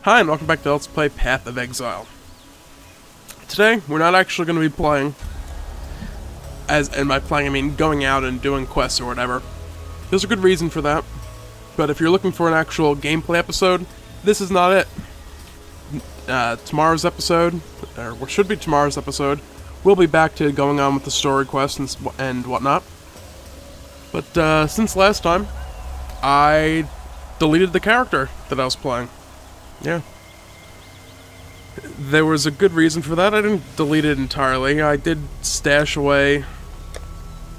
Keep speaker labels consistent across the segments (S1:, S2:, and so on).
S1: Hi, and welcome back to Let's Play Path of Exile. Today, we're not actually going to be playing, and by playing I mean going out and doing quests or whatever. There's a good reason for that, but if you're looking for an actual gameplay episode, this is not it. Tomorrow's episode, or what should be tomorrow's episode, we'll be back to going on with the story quests and whatnot. But since last time, I deleted the character that I was playing. Yeah. There was a good reason for that. I didn't delete it entirely. I did stash away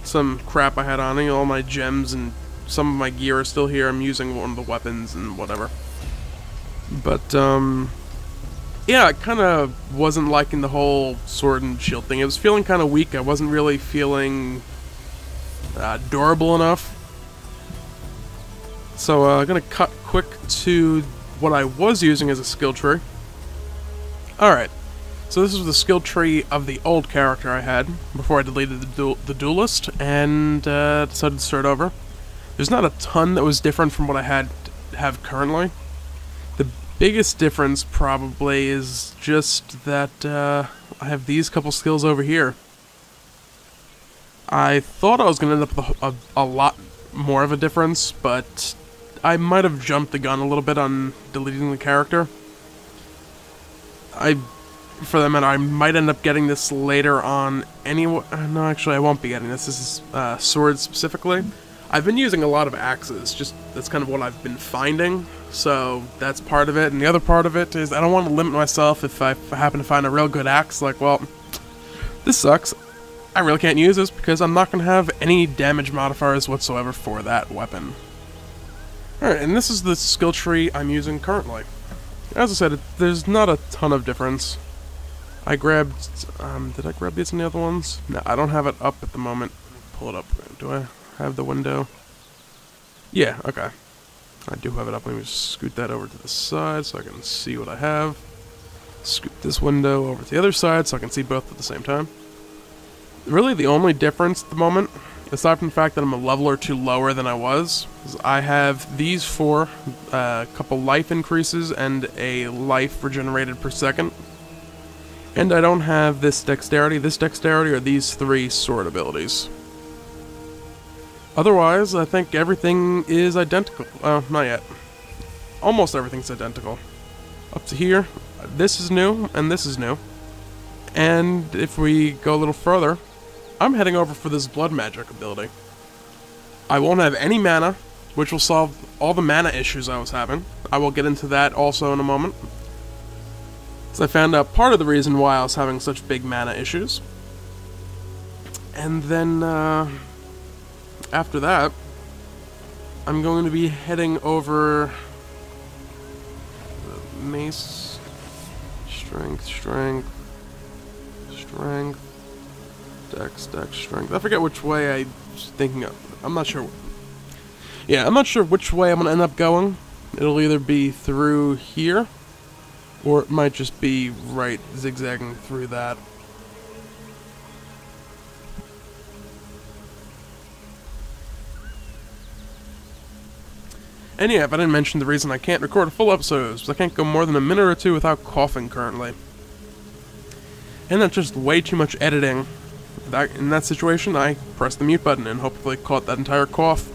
S1: some crap I had on me, all my gems and some of my gear are still here. I'm using one of the weapons and whatever. But, yeah, I kind of wasn't liking the whole sword and shield thing. It was feeling kind of weak. I wasn't really feeling durable enough. So, I'm gonna cut quick to what I was using as a skill tree. Alright, so this was the skill tree of the old character I had before I deleted the Duelist and decided to start over. There's not a ton that was different from what I have currently. The biggest difference probably is just that I have these couple skills over here. I thought I was going to end up with a lot more of a difference, but I might have jumped the gun a little bit on deleting the character. For that matter, I might end up getting this later on anyway. No, actually, I won't be getting this. This is swords specifically. I've been using a lot of axes. Just that's kind of what I've been finding. So that's part of it. And the other part of it is I don't want to limit myself if I happen to find a real good axe. Like, well, this sucks. I really can't use this because I'm not going to have any damage modifiers whatsoever for that weapon. Alright, and this is the skill tree I'm using currently. As I said, there's not a ton of difference. I grabbed, did I grab these in the other ones? No, I don't have it up at the moment. Pull it up. Do I have the window? Yeah, okay. I do have it up. Let me just scoot that over to the side so I can see what I have. Scoot this window over to the other side so I can see both at the same time. Really, the only difference at the moment, aside from the fact that I'm a level or two lower than I was, is I have these four, a couple life increases and a life regenerated per second. And I don't have this dexterity, or these three sword abilities. Otherwise, I think everything is identical. Not yet. Almost everything's identical. Up to here, this is new, and this is new. And if we go a little further, I'm heading over for this blood magic ability. I won't have any mana, which will solve all the mana issues I was having. I will get into that also in a moment. So I found out part of the reason why I was having such big mana issues. And then, after that, I'm going to be heading over mace, strength, dex, strength. I forget which way I was thinking of. I'm not sure. Yeah, I'm not sure which way I'm going to end up going. It'll either be through here, or it might just be right zigzagging through that. And yeah, if I didn't mention the reason I can't record a full episode is because I can't go more than a minute or two without coughing currently. And that's just way too much editing. In that situation, I pressed the mute button and hopefully caught that entire cough.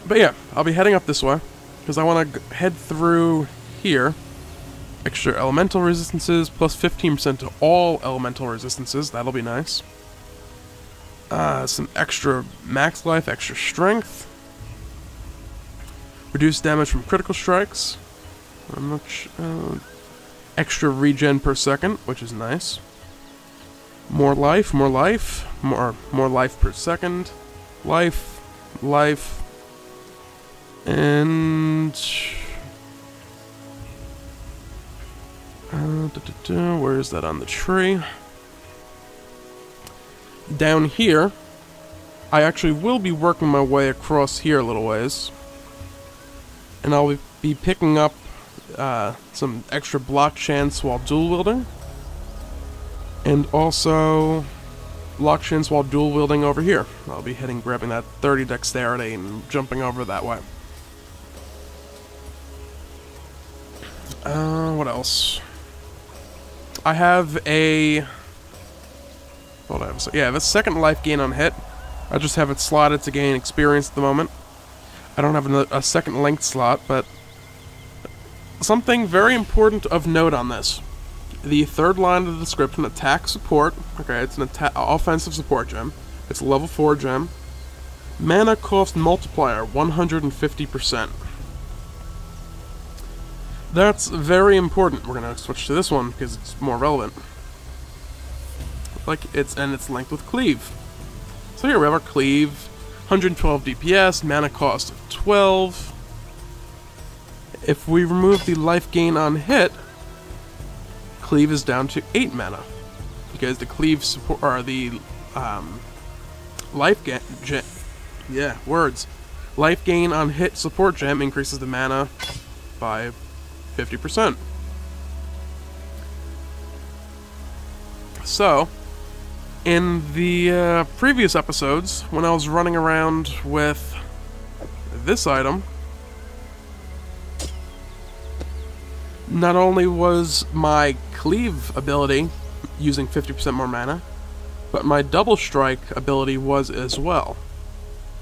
S1: But yeah, I'll be heading up this way, because I want to head through here. Extra elemental resistances, plus 15% to all elemental resistances, that'll be nice. Some extra max life, extra strength. Reduced damage from critical strikes. I'm not sure. Extra regen per second, which is nice. More life, more life per second. Life, and where is that on the tree? Down here, I actually will be working my way across here a little ways, and I'll be picking up some extra block chance while dual wielding, and also block chance while dual wielding over here. I'll be grabbing that 30 dexterity and jumping over that way. What else? I have a... Hold on. So, yeah, I have a second life gain on hit. I just have it slotted to gain experience at the moment. I don't have a second length slot, but... Something very important of note on this. The third line of the description, attack support. Okay, it's an offensive support gem. It's a level 4 gem. Mana cost multiplier, 150%. That's very important. We're gonna switch to this one because it's more relevant. And it's linked with cleave. So here we have our cleave, 112 DPS, mana cost of 12. If we remove the life gain on hit, cleave is down to 8 mana, because the cleave support or the life gain. Life gain on hit support gem increases the mana by 50%. So, in the previous episodes, when I was running around with this item, not only was my cleave ability using 50% more mana, but my double strike ability was as well.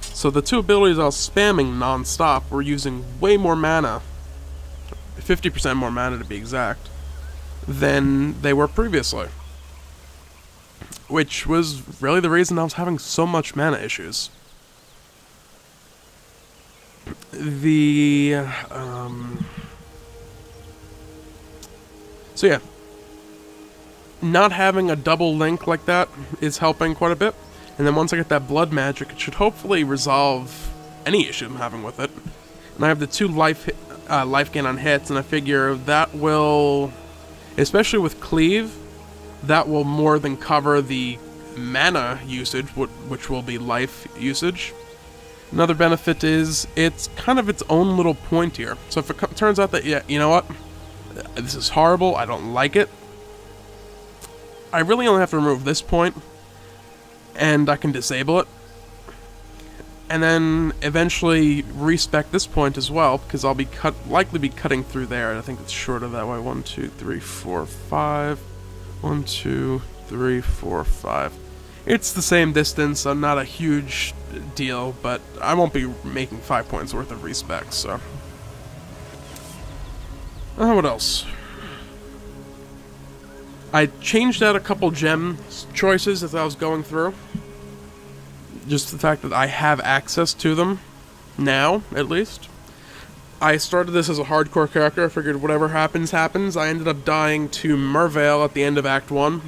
S1: So the two abilities I was spamming non-stop were using way more mana, 50% more mana to be exact, than they were previously. Which was really the reason I was having so much mana issues. So yeah, not having a double link like that is helping quite a bit. And then once I get that blood magic, it should hopefully resolve any issue I'm having with it. And I have the 2 life gain on hits, and I figure that will, especially with cleave, that will more than cover the mana usage, which will be life usage. Another benefit is it's kind of its own little point here. So if it turns out that, yeah, you know what, this is horrible, I don't like it, I really only have to remove this point, and I can disable it. And then eventually respec this point as well, because I'll be likely be cutting through there. I think it's shorter that way. 1, 2, 3, 4, 5. 1, 2, 3, 4, 5. It's the same distance, so not a huge deal, but I won't be making 5 points worth of respecs, so. What else? I changed out a couple gem choices as I was going through. Just the fact that I have access to them, now, at least. I started this as a hardcore character, I figured whatever happens, happens. I ended up dying to Mervale at the end of Act 1.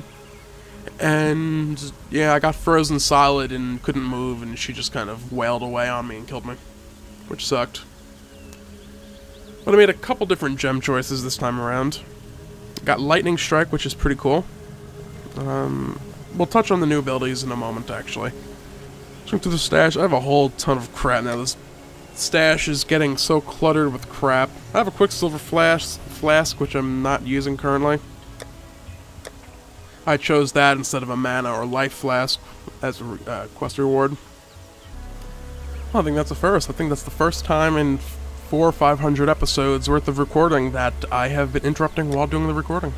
S1: And, yeah, I got frozen solid and couldn't move, and she just kind of wailed away on me and killed me. Which sucked. But I made a couple different gem choices this time around. Got Lightning Strike, which is pretty cool. We'll touch on the new abilities in a moment, actually. Swing to the stash. I have a whole ton of crap now. This stash is getting so cluttered with crap. I have a Quicksilver flask, which I'm not using currently. I chose that instead of a mana or life flask as a quest reward. Well, I think that's a first. I think that's the first time in 400 or 500 episodes worth of recording that I have been interrupting while doing the recording.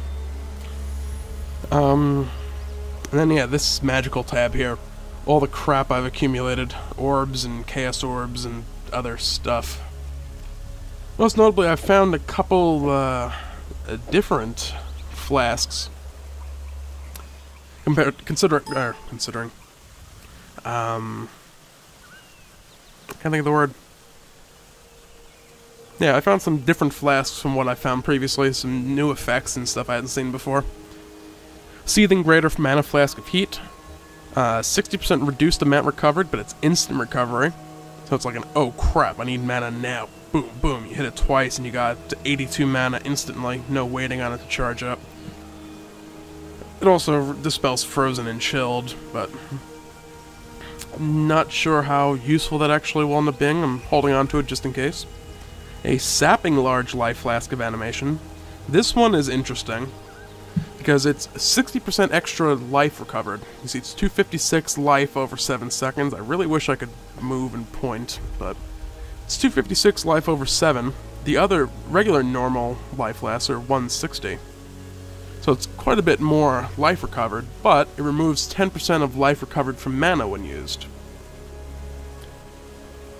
S1: And then, yeah, this magical tab here. All the crap I've accumulated. Orbs and chaos orbs and other stuff. Most notably, I've found a couple different flasks. Considering. Can't think of the word. Yeah, I found some different flasks from what I found previously, some new effects and stuff I hadn't seen before. Seething Greater Mana Flask of Heat. 60% reduced amount recovered, but it's instant recovery. So it's like an, oh crap, I need mana now. Boom, boom, you hit it twice and you got 82 mana instantly, no waiting on it to charge up. It also dispels Frozen and Chilled, but I'm not sure how useful that actually will end up being. I'm holding on to it just in case. A Sapping Large Life Flask of Animation. This one is interesting, because it's 60% extra life recovered. You see, it's 256 life over 7 seconds. I really wish I could move and point, but it's 256 life over 7. The other regular normal life lasts are 160. So it's quite a bit more life recovered, but it removes 10% of life recovered from mana when used.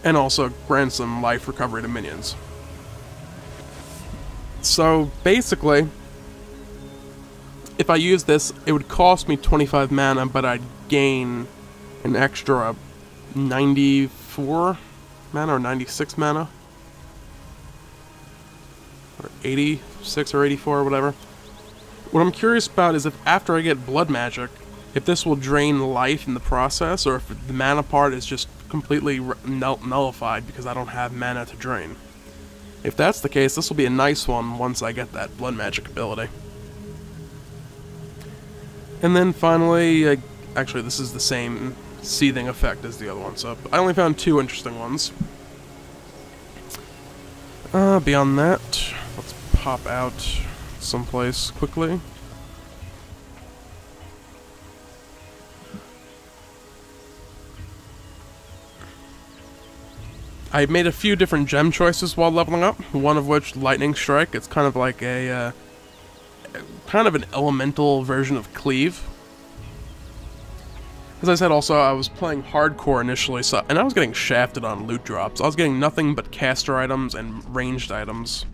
S1: And also grants some life recovery to minions. So basically, if I use this, it would cost me 25 mana, but I'd gain an extra 94 mana or 96 mana. Or 86 or 84 or whatever. What I'm curious about is if after I get blood magic, if this will drain life in the process, or if the mana part is just completely nullified because I don't have mana to drain. If that's the case, this will be a nice one once I get that blood magic ability. And then finally, actually this is the same seething effect as the other one, so I only found 2 interesting ones. Beyond that, let's pop out someplace quickly. I made a few different gem choices while leveling up, one of which, Lightning Strike. It's kind of like a, kind of an elemental version of Cleave. As I said also, I was playing hardcore initially, and I was getting shafted on loot drops. I was getting nothing but caster items and ranged items.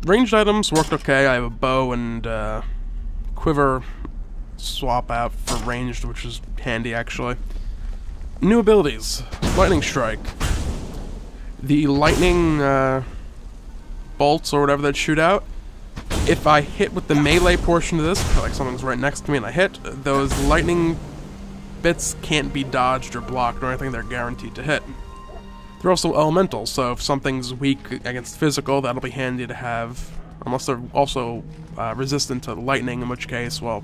S1: Ranged items worked okay. I have a bow and quiver swap out for ranged, which is handy actually. New abilities. Lightning Strike. The lightning bolts or whatever that shoot out, if I hit with the melee portion of this, like someone's right next to me and I hit, those lightning bits can't be dodged or blocked or anything, they're guaranteed to hit. They're also elemental, so if something's weak against physical, that'll be handy to have, unless they're also resistant to lightning, in which case, well,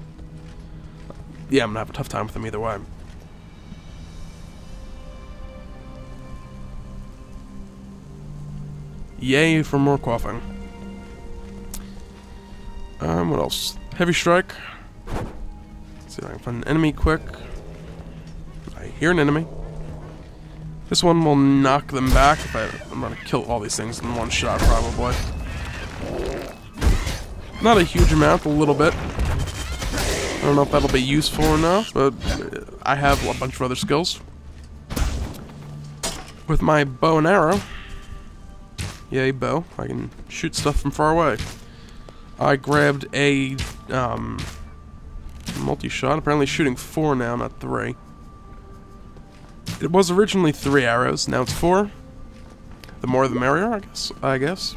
S1: yeah, I'm gonna have a tough time with them either way. Yay for more coughing. What else? Heavy Strike. Let's see if I can find an enemy quick. I hear an enemy. This one will knock them back. I'm gonna kill all these things in one shot, probably. Not a huge amount, a little bit. I don't know if that'll be useful or not, but I have a bunch of other skills. With my bow and arrow, yay bow, I can shoot stuff from far away. I grabbed a multi-shot, apparently shooting 4 now, not 3. It was originally 3 arrows, now it's 4. The more the merrier, I guess.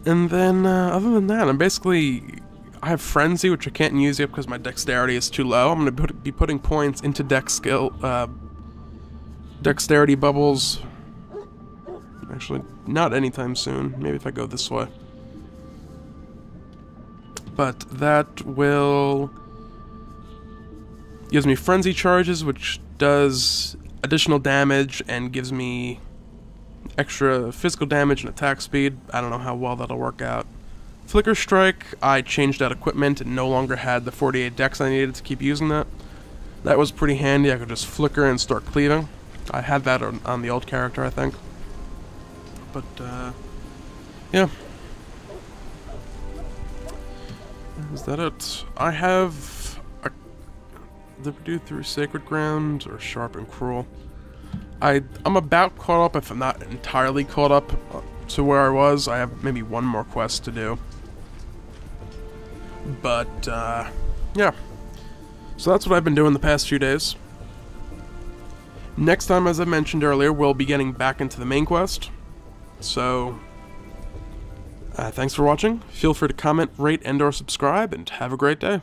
S1: And then, other than that, I have Frenzy, which I can't use yet because my dexterity is too low. I'm going to be putting points into dexterity bubbles. Actually, not anytime soon. Maybe if I go this way. But that gives me Frenzy Charges, which does additional damage and gives me extra physical damage and attack speed. I don't know how well that'll work out. Flicker Strike, I changed out equipment and no longer had the 48 dex I needed to keep using that. That was pretty handy. I could just flicker and start cleaving. I had that on the old character, I think. But, yeah. Is that it? I have Liberty through Sacred Ground or Sharp and Cruel. I'm about caught up, if I'm not entirely caught up to where I was. I have maybe one more quest to do. But, yeah. So that's what I've been doing the past few days. Next time, as I mentioned earlier, we'll be getting back into the main quest. So, thanks for watching. Feel free to comment, rate, and/or subscribe, and have a great day.